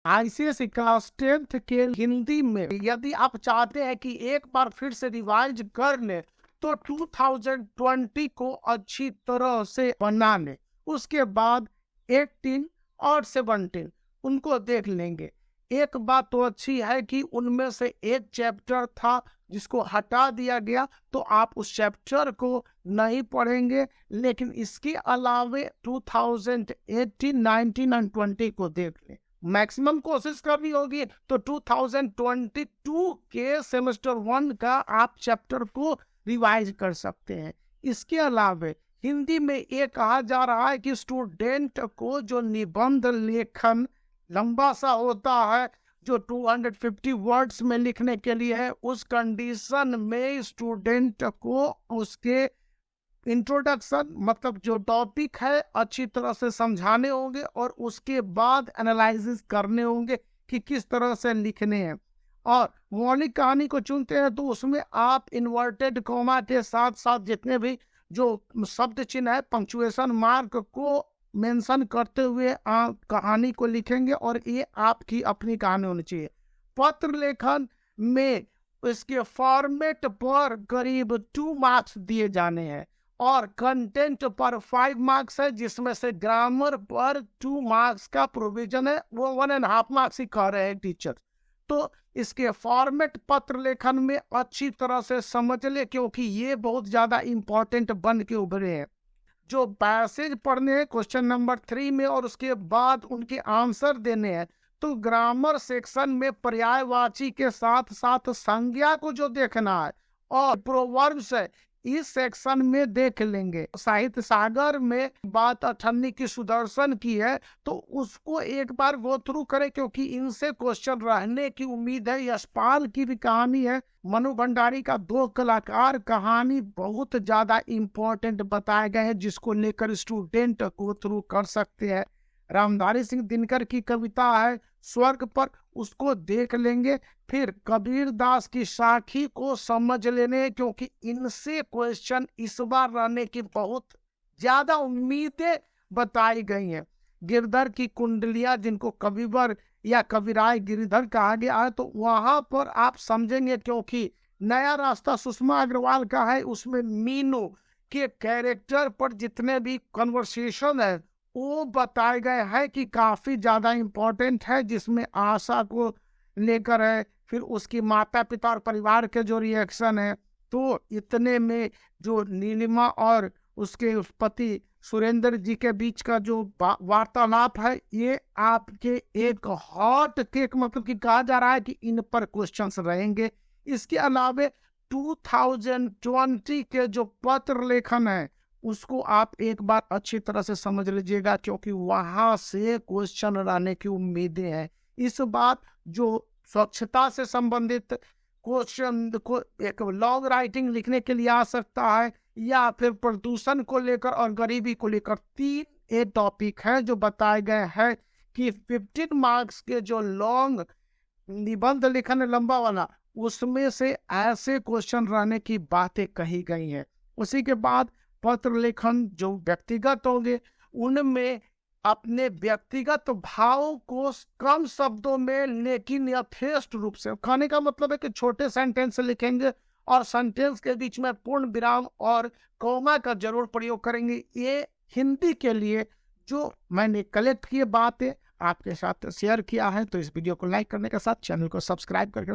ICSE class 10th के हिंदी में यदि आप चाहते हैं कि एक बार फिर से रिवाइज कर ले तो 2020 को अच्छी तरह से बना ले। उसके बाद 18 और 17 उनको देख लेंगे। एक बात तो अच्छी है कि उनमें से एक चैप्टर था जिसको हटा दिया गया, तो आप उस चैप्टर को नहीं पढ़ेंगे, लेकिन इसके अलावे 2018, 19 और 20 को देख लें। मैक्सिमम कोशिश करनी होगी तो 2022 के सेमेस्टर 1 का आप चैप्टर को रिवाइज कर सकते हैं। इसके अलावे हिंदी में ये कहा जा रहा है कि स्टूडेंट को जो निबंध लेखन लंबा सा होता है, जो 250 वर्ड्स में लिखने के लिए है, उस कंडीशन में स्टूडेंट को उसके इंट्रोडक्शन मतलब जो टॉपिक है अच्छी तरह से समझाने होंगे और उसके बाद एनालिसिस करने होंगे कि किस तरह से लिखने हैं। और मौलिक कहानी को चुनते हैं तो उसमें आप इन्वर्टेड कॉमा के साथ साथ जितने भी जो शब्द चिन्ह है पंक्चुएशन मार्क को मेंशन करते हुए आप कहानी को लिखेंगे और ये आपकी अपनी कहानी होनी चाहिए। पत्र लेखन में इसके फॉर्मेट पर करीब 2 मार्क्स दिए जाने हैं और कंटेंट पर 5 मार्क्स है, जिसमें से ग्रामर पर 2 मार्क्स का प्रोविजन है, वो 1.5 मार्क्स ही कह रहे हैं टीचर। तो इसके फॉर्मेट पत्र लेखन में अच्छी तरह से समझ ले, क्योंकि ये बहुत ज्यादा इंपॉर्टेंट बन के उभरे हैं। जो पैसेज पढ़ने हैं क्वेश्चन नंबर 3 में और उसके बाद उनके आंसर देने हैं, तो ग्रामर सेक्शन में पर्यायवाची के साथ साथ संज्ञा को जो देखना है और प्रोवर्ब्स है इस सेक्शन में देख लेंगे। साहित्य सागर में बात अठन्नी की सुदर्शन की है तो उसको एक बार गो थ्रू करें, क्योंकि इनसे क्वेश्चन रहने की उम्मीद है। यशपाल की भी कहानी है, मनु भंडारी का 2 कलाकार कहानी बहुत ज्यादा इंपॉर्टेंट बताए गए हैं, जिसको लेकर स्टूडेंट गो थ्रू कर सकते हैं। रामधारी सिंह दिनकर की कविता है स्वर्ग पर, उसको देख लेंगे। फिर कबीर दास की साखी को समझ लेने, क्योंकि इनसे क्वेश्चन इस बार रहने की बहुत ज्यादा उम्मीदें बताई गई हैं। गिरधर की कुंडलियां, जिनको कविवर या कविराय गिरधर कहा गया है, तो वहां पर आप समझेंगे, क्योंकि नया रास्ता सुषमा अग्रवाल का है, उसमें मीनू के कैरेक्टर पर जितने भी कन्वर्सेशन है वो बताए गए हैं कि काफी ज्यादा इंपॉर्टेंट है, जिसमें आशा को लेकर है, फिर उसकी माता पिता और परिवार के जो रिएक्शन है। तो इतने में जो नीलिमा और उसके पति सुरेंद्र जी के बीच का जो वार्तालाप है, ये आपके एक हॉट केक मतलब कि कहा जा रहा है कि इन पर क्वेश्चंस रहेंगे। इसके अलावे 2020 के जो पत्र लेखन है उसको आप एक बार अच्छी तरह से समझ लीजिएगा, क्योंकि वहां से क्वेश्चन रहने की उम्मीदें हैं। इस बात जो स्वच्छता से संबंधित क्वेश्चन को एक लॉन्ग राइटिंग लिखने के लिए आ सकता है, या फिर प्रदूषण को लेकर और गरीबी को लेकर 3 ये टॉपिक है जो बताए गए हैं कि 15 मार्क्स के जो लॉन्ग निबंध लिखन लंबा वाला, उसमें से ऐसे क्वेश्चन रहने की बातें कही गई हैं। उसी के बाद पत्र लेखन जो व्यक्तिगत होंगे, उनमें अपने व्यक्तिगत भाव को कम शब्दों में लेकिन यथेष्ट रूप से, कहने का मतलब है कि छोटे सेंटेंस लिखेंगे और सेंटेंस के बीच में पूर्ण विराम और कॉमा का जरूर प्रयोग करेंगे। ये हिंदी के लिए जो मैंने कलेक्ट किए बातें आपके साथ शेयर किया है, तो इस वीडियो को लाइक करने के साथ चैनल को सब्सक्राइब करके